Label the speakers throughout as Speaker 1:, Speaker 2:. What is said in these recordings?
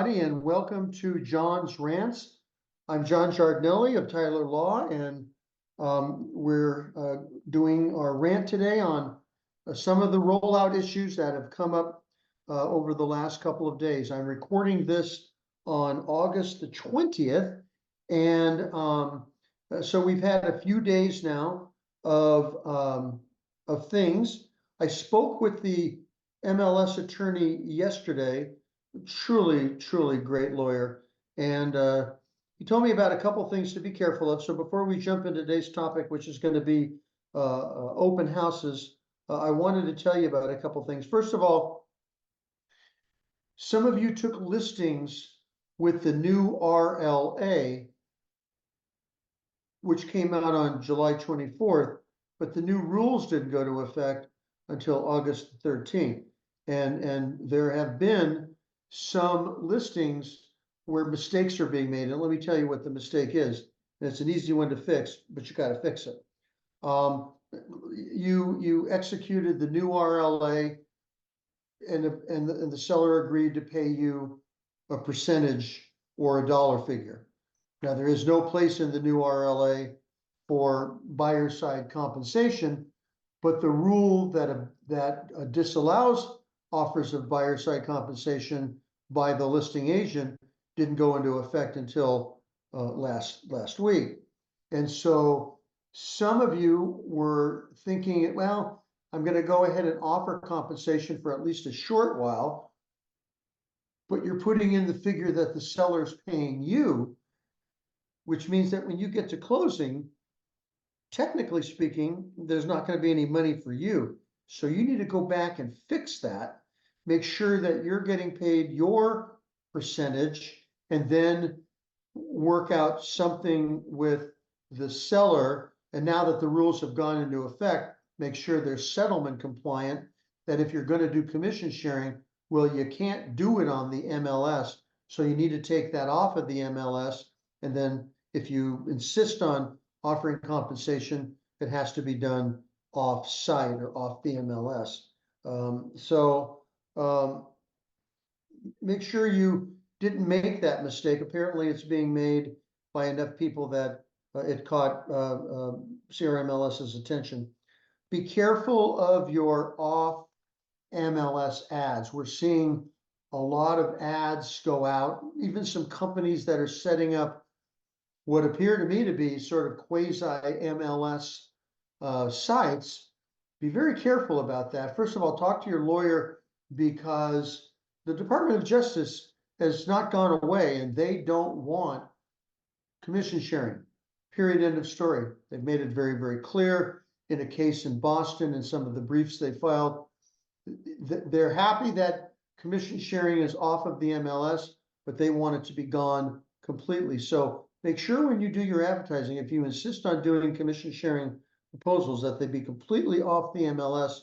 Speaker 1: everybody, and welcome to John's Rants. I'm John Giardinelli of Tyler Law, and we're doing our rant today on some of the rollout issues that have come up over the last couple of days. I'm recording this on August the 20th, and so we've had a few days now of things. I spoke with the MLS attorney yesterday, truly great lawyer, and he told me about a couple things to be careful of. So before we jump into today's topic, which is going to be open houses, I wanted to tell you about a couple things. First of all, some of you took listings with the new RLA, which came out on July 24th, but the new rules didn't go into effect until August 13th. And there have been some listings where mistakes are being made. And let me tell you what the mistake is. And it's an easy one to fix, but you got to fix it. You executed the new RLA, and the seller agreed to pay you a percentage or a dollar figure. Now, there is no place in the new RLA for buyer side compensation, but the rule that disallows offers of buyer side compensation by the listing agent didn't go into effect until last week. And so some of you were thinking, well, I'm going to go ahead and offer compensation for at least a short while, but you're putting in the figure that the seller's paying you, which means that when you get to closing, technically speaking, there's not going to be any money for you. So you need to go back and fix that. Make sure that you're getting paid your percentage, and then work out something with the seller. And now that the rules have gone into effect, make sure they're settlement compliant, that if you're going to do commission sharing, well, you can't do it on the MLS. So you need to take that off of the MLS. And then if you insist on offering compensation, it has to be done off site or off the MLS. Make sure you didn't make that mistake. Apparently it's being made by enough people that it caught CRMLS's attention. Be careful of your off MLS ads. We're seeing a lot of ads go out, even some companies that are setting up what appear to me to be sort of quasi MLS sites. Be very careful about that. First of all, talk to your lawyer, because the Department of Justice has not gone away, and they don't want commission sharing. Period. End of story. They've made it very clear in a case in Boston and some of the briefs they filed. They're happy that commission sharing is off of the MLS, but they want it to be gone completely. So make sure when you do your advertising, if you insist on doing commission sharing proposals, that they be completely off the MLS,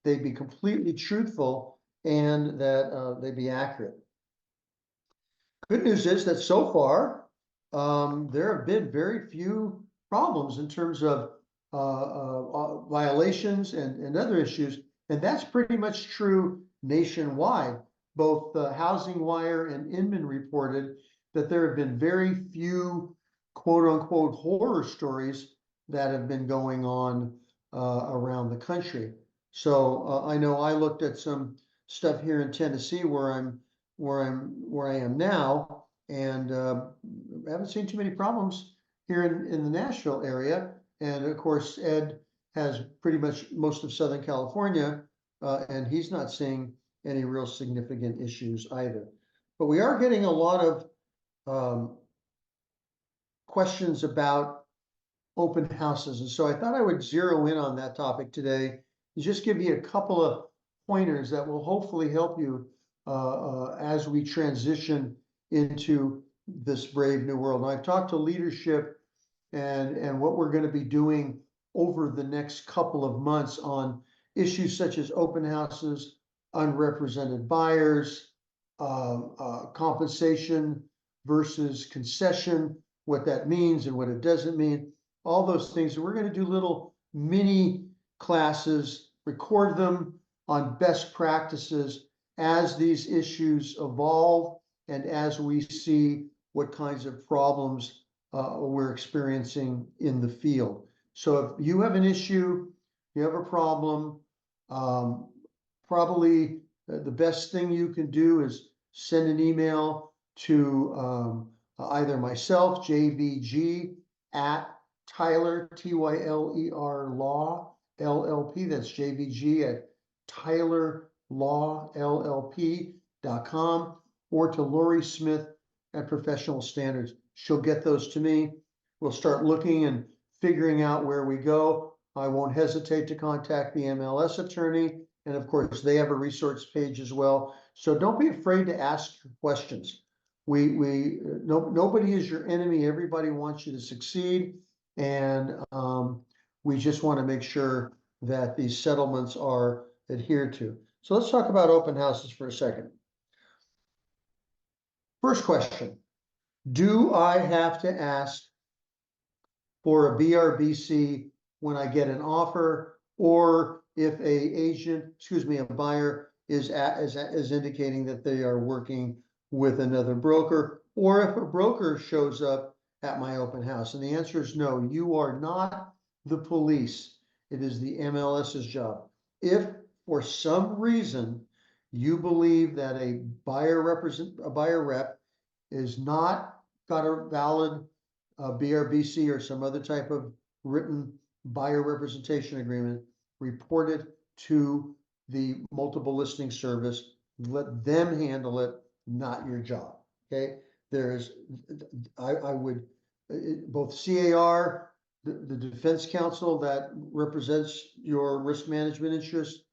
Speaker 1: they be completely truthful, and that they be accurate. Good news is that so far, there have been very few problems in terms of violations and other issues, and that's pretty much true nationwide. Both Housing Wire and Inman reported that there have been very few quote-unquote horror stories that have been going on around the country. So I know I looked at some stuff here in Tennessee where I am now, and I haven't seen too many problems here in the Nashville area. And of course, Ed has pretty much most of Southern California, and he's not seeing any real significant issues either. But we are getting a lot of questions about open houses. And so I thought I would zero in on that topic today and just give you a couple of pointers that will hopefully help you as we transition into this brave new world. And I've talked to leadership and what we're going to be doing over the next couple of months on issues such as open houses, unrepresented buyers, compensation versus concession, what that means and what it doesn't mean, all those things. And we're going to do little mini classes, record them on best practices as these issues evolve and as we see what kinds of problems we're experiencing in the field. So if you have an issue, you have a problem, probably the best thing you can do is send an email to either myself, JVG, at Tyler, Tyler Law, LLP, that's JVG at tylerlawllp.com, or to Lori Smith at Professional Standards. She'll get those to me. We'll start looking and figuring out where we go. I won't hesitate to contact the MLS attorney. And of course, they have a resource page as well. So don't be afraid to ask questions. Nobody is your enemy. Everybody wants you to succeed. And we just want to make sure that these settlements are adhered to. So let's talk about open houses for a second. First question, do I have to ask for a BRBC when I get an offer, or if a buyer is indicating that they are working with another broker, or if a broker shows up at my open house? And the answer is no, you are not the police. It is the MLS's job. If for some reason you believe that a buyer rep is not got a valid BRBC or some other type of written buyer representation agreement, report it to the multiple listing service. Let them handle it, not your job. Okay, I would both CAR, the defense counsel that represents your risk management interest,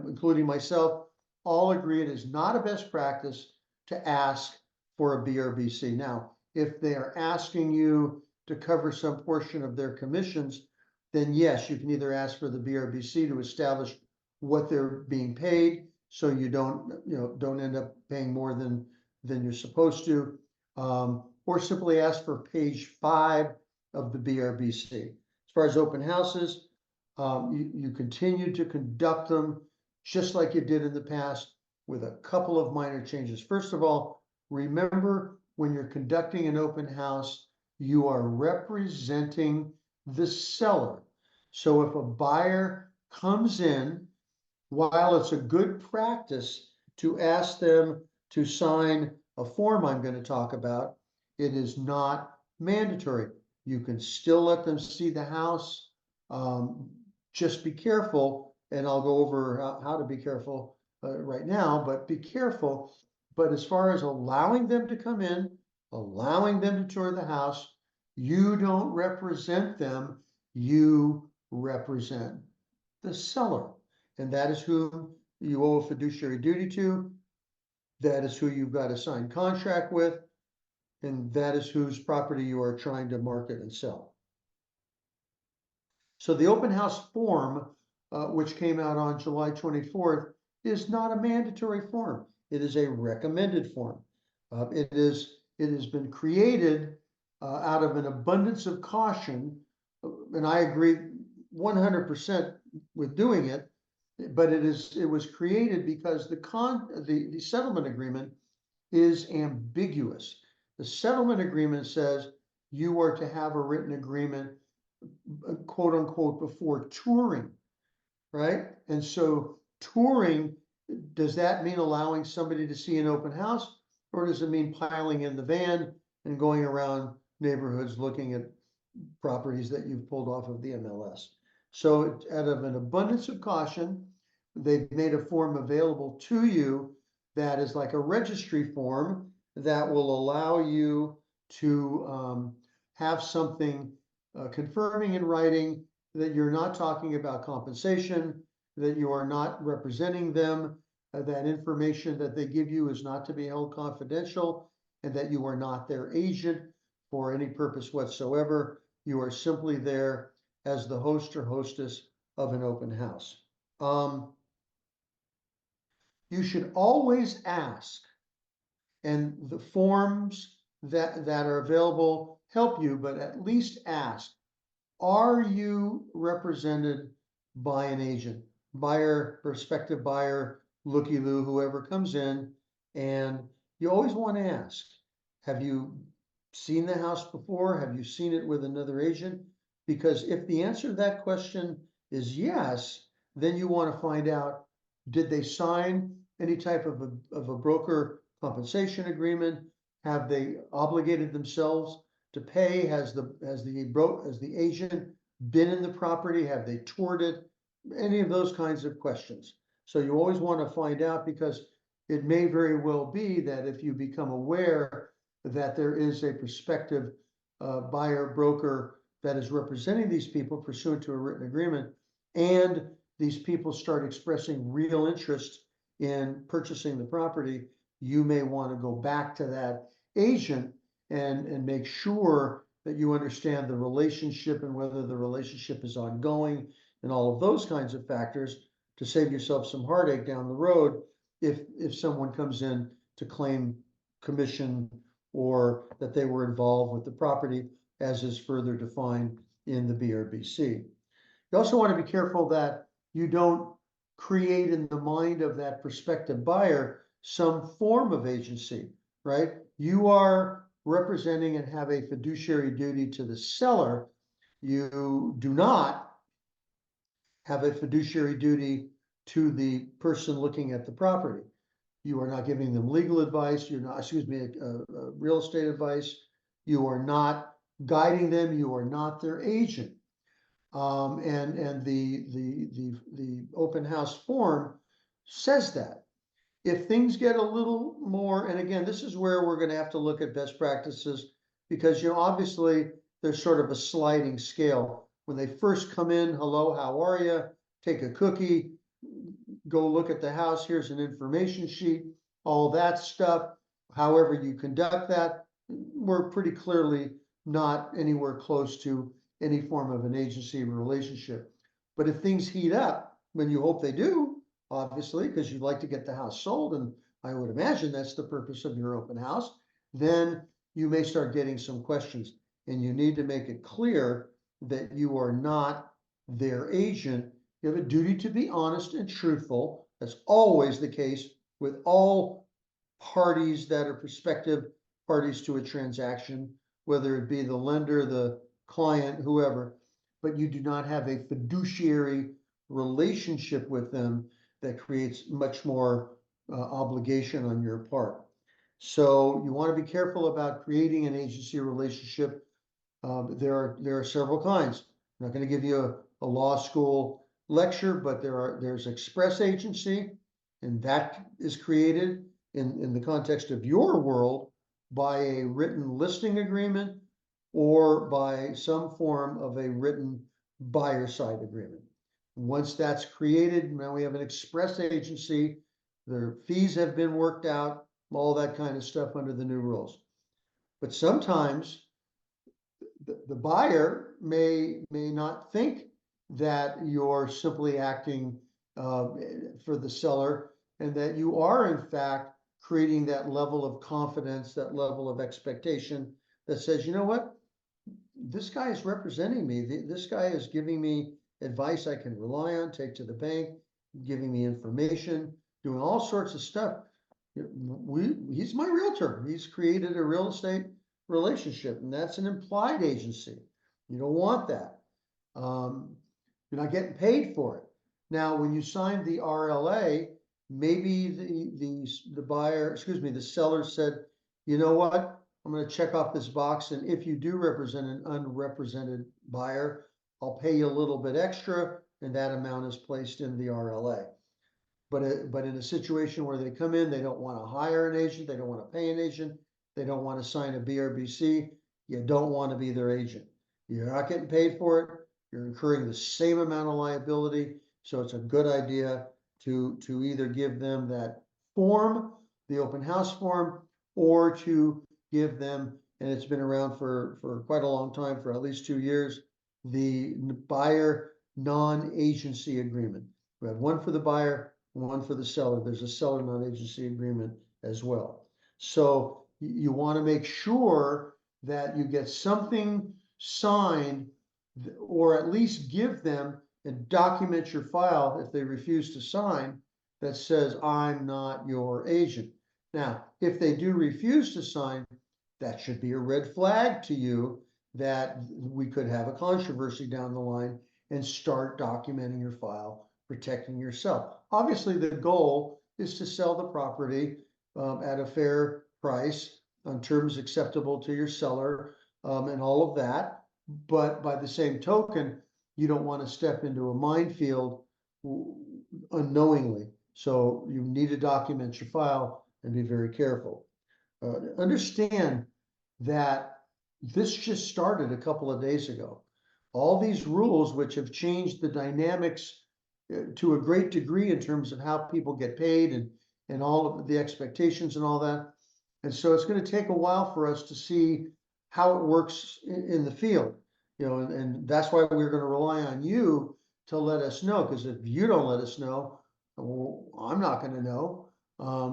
Speaker 1: including myself, all agree it is not a best practice to ask for a BRBC. Now, if they are asking you to cover some portion of their commissions, then yes, you can either ask for the BRBC to establish what they're being paid, so you don't end up paying more than you're supposed to, or simply ask for page 5 of the BRBC. As far as open houses, you continue to conduct them just like you did in the past, with a couple of minor changes. First of all, remember, when you're conducting an open house, you are representing the seller. So if a buyer comes in, while it's a good practice to ask them to sign a form I'm going to talk about, it is not mandatory. You can still let them see the house. Just be careful, and I'll go over how to be careful right now, but be careful. But as far as allowing them to come in, allowing them to tour the house, you don't represent them, you represent the seller. And that is who you owe a fiduciary duty to. That is who you've got a signed contract with. And that is whose property you are trying to market and sell. So the open house form, which came out on July 24th, is not a mandatory form. It is a recommended form. It has been created out of an abundance of caution, and I agree 100% with doing it. But it was created because the settlement agreement is ambiguous. The settlement agreement says you are to have a written agreement, quote unquote, before touring, right? And so touring, does that mean allowing somebody to see an open house, or does it mean piling in the van and going around neighborhoods looking at properties that you've pulled off of the MLS? So out of an abundance of caution, they've made a form available to you that is like a registry form that will allow you to have something confirming in writing that you're not talking about compensation, that you are not representing them, that information that they give you is not to be held confidential, and that you are not their agent for any purpose whatsoever. You are simply there as the host or hostess of an open house. You should always ask, and the forms that are available help you, but at least ask, are you represented by an agent, buyer, prospective buyer, looky-loo, whoever comes in, and you always want to ask, have you seen the house before? Have you seen it with another agent? Because if the answer to that question is yes, then you want to find out, did they sign any type of a broker compensation agreement? Have they obligated themselves to pay? Has the agent been in the property? Have they toured it? Any of those kinds of questions. So you always want to find out, because it may very well be that if you become aware that there is a prospective buyer broker that is representing these people pursuant to a written agreement, and these people start expressing real interest in purchasing the property, you may want to go back to that agent and make sure that you understand the relationship and whether the relationship is ongoing and all of those kinds of factors, to save yourself some heartache down the road if someone comes in to claim commission or that they were involved with the property, as is further defined in the BRBC. You also want to be careful that you don't create in the mind of that prospective buyer some form of agency, right? You are representing and have a fiduciary duty to the seller. You do not have a fiduciary duty to the person looking at the property. You are not giving them legal advice. You're not, excuse me, real estate advice. You are not guiding them. You are not their agent. And the open house form says that. If things get a little more, and again, this is where we're going to have to look at best practices, because, you know, obviously there's sort of a sliding scale. When they first come in, hello, how are you? Take a cookie, go look at the house. Here's an information sheet, all that stuff. However you conduct that, we're pretty clearly not anywhere close to any form of an agency relationship. But if things heat up, when you hope they do, obviously, because you'd like to get the house sold, and I would imagine that's the purpose of your open house, then you may start getting some questions, and you need to make it clear that you are not their agent. You have a duty to be honest and truthful. That's always the case with all parties that are prospective parties to a transaction, whether it be the lender, the client, whoever, but you do not have a fiduciary relationship with them that creates much more obligation on your part. So you want to be careful about creating an agency relationship. There are several kinds. I'm not going to give you a law school lecture, but there's express agency, and that is created in the context of your world by a written listing agreement or by some form of a written buyer side agreement. Once that's created, now we have an express agency. Their fees have been worked out, all that kind of stuff under the new rules. But sometimes the buyer may not think that you're simply acting for the seller, and that you are in fact creating that level of confidence, that level of expectation that says, you know what, this guy is representing me. This guy is giving me advice I can rely on, take to the bank, giving me information, doing all sorts of stuff. He's my realtor. He's created a real estate relationship, and that's an implied agency. You don't want that. You're not getting paid for it. Now, when you signed the RLA, maybe the buyer, excuse me, the seller said, you know what, I'm going to check off this box, and if you do represent an unrepresented buyer, I'll pay you a little bit extra, and that amount is placed in the RLA. But in a situation where they come in, they don't want to hire an agent, they don't want to pay an agent, they don't want to sign a BRBC, you don't want to be their agent. You're not getting paid for it. You're incurring the same amount of liability. So it's a good idea to either give them that form, the open house form, or to give them, and it's been around for quite a long time, for at least 2 years, the buyer non-agency agreement. We have one for the buyer, one for the seller. There's a seller non-agency agreement as well. So you want to make sure that you get something signed, or at least give them and document your file if they refuse to sign, that says, I'm not your agent. Now, if they do refuse to sign, that should be a red flag to you that we could have a controversy down the line and start documenting your file, protecting yourself. Obviously, the goal is to sell the property at a fair price on terms acceptable to your seller and all of that. But by the same token, you don't want to step into a minefield unknowingly. So you need to document your file and be very careful. Understand that this just started a couple of days ago. All these rules, which have changed the dynamics to a great degree in terms of how people get paid and all of the expectations and all that. And so it's going to take a while for us to see how it works in the field, you know, and that's why we're going to rely on you to let us know, because if you don't let us know, well, I'm not going to know.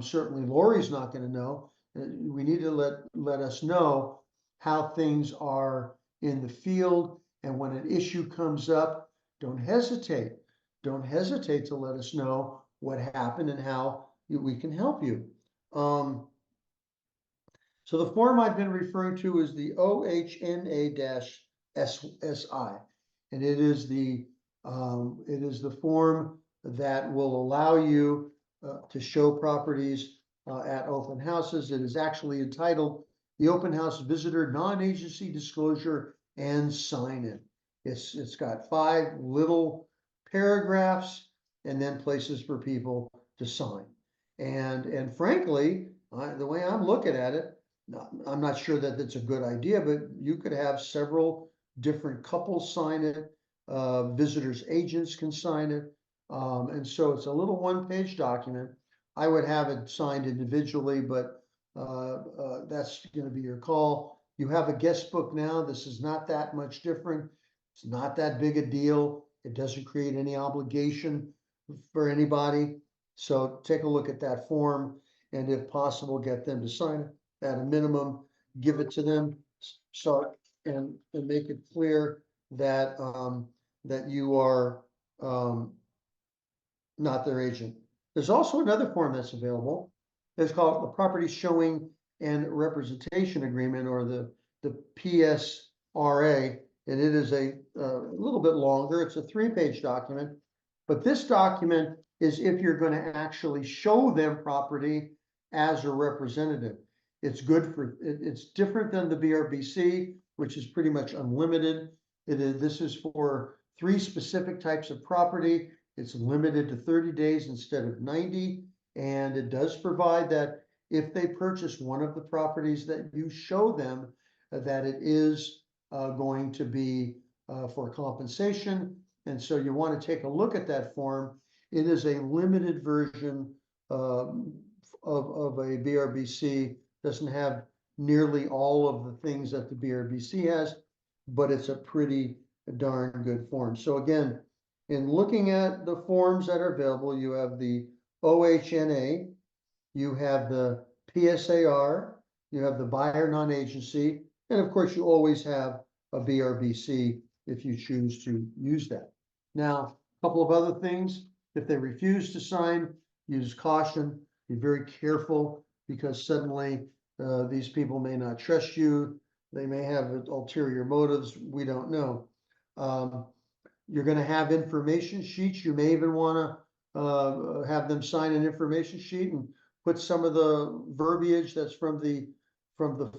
Speaker 1: Certainly Lori's not going to know. We need to let us know how things are in the field, and when an issue comes up, don't hesitate. Don't hesitate to let us know what happened and how we can help you. So the form I've been referring to is the OHNA-SI, and it is the form that will allow you to show properties at open houses. It is actually entitled the Open House Visitor Non-Agency Disclosure and Sign-In. It's got 5 little paragraphs and then places for people to sign. And frankly, the way I'm looking at it, I'm not sure that that's a good idea, but you could have several different couples sign it. Visitors agents can sign it. And so it's a little one-page document. I would have it signed individually, but that's going to be your call. You have a guest book now. This is not that much different. It's not that big a deal. It doesn't create any obligation for anybody. So take a look at that form, and if possible, get them to sign it. At a minimum, give it to them, so and make it clear that that you are not their agent. There's also another form that's available. It's called the Property Showing and Representation Agreement, or the PSRA, and it is a little bit longer. It's a 3-page document, but this document is if you're going to actually show them property as a representative. It's good for, it's different than the BRBC, which is pretty much unlimited. This is for 3 specific types of property. It's limited to 30 days instead of 90. And it does provide that if they purchase one of the properties that you show them, that it is going to be for compensation. And so you want to take a look at that form. It is a limited version of a BRBC. Doesn't have nearly all of the things that the BRBC has, but it's a pretty darn good form. So again, in looking at the forms that are available, you have the OHNA, you have the PSAR, you have the buyer non-agency, and of course you always have a BRBC if you choose to use that. Now, a couple of other things. If they refuse to sign, use caution, be very careful, because suddenly these people may not trust you. They may have ulterior motives. We don't know. You're going to have information sheets. You may even want to have them sign an information sheet and put some of the verbiage that's from the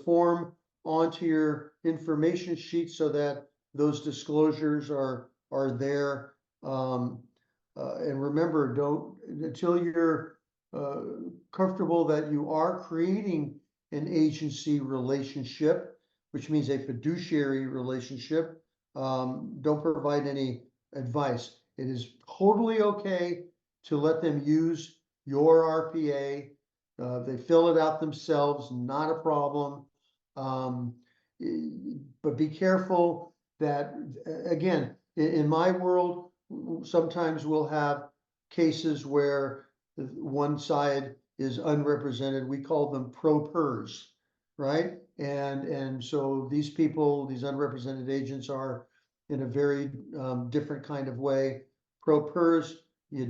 Speaker 1: form onto your information sheet, so that those disclosures are there. And remember, don't, until you're comfortable that you are creating an agency relationship, which means a fiduciary relationship, don't provide any advice. It is totally okay to let them use your RPA. They fill it out themselves, not a problem. But be careful that, again, in my world, sometimes we'll have cases where one side is unrepresented. We call them pro-pers, right? And so these people, these unrepresented agents, are in a very different kind of way. Pro-pers, you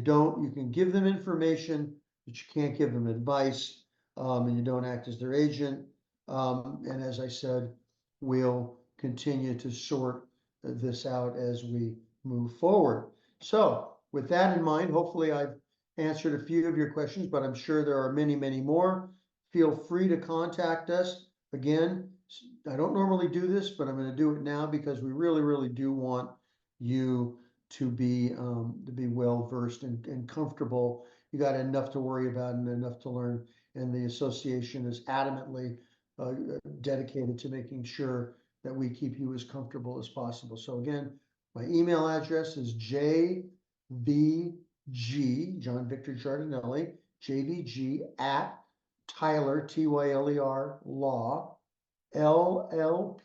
Speaker 1: can give them information, but you can't give them advice. and you don't act as their agent. And as I said, we'll continue to sort this out as we move forward. So with that in mind, hopefully I've answered a few of your questions, but I'm sure there are many, many more. Feel free to contact us. Again, I don't normally do this, but I'm going to do it now because we really, really do want you to be well versed and comfortable. You got enough to worry about and enough to learn, and the association is adamantly dedicated to making sure that we keep you as comfortable as possible. So again, my email address is jvg, John Victor Giardinelli, jvg at Tyler, Tyler, law, llp.com.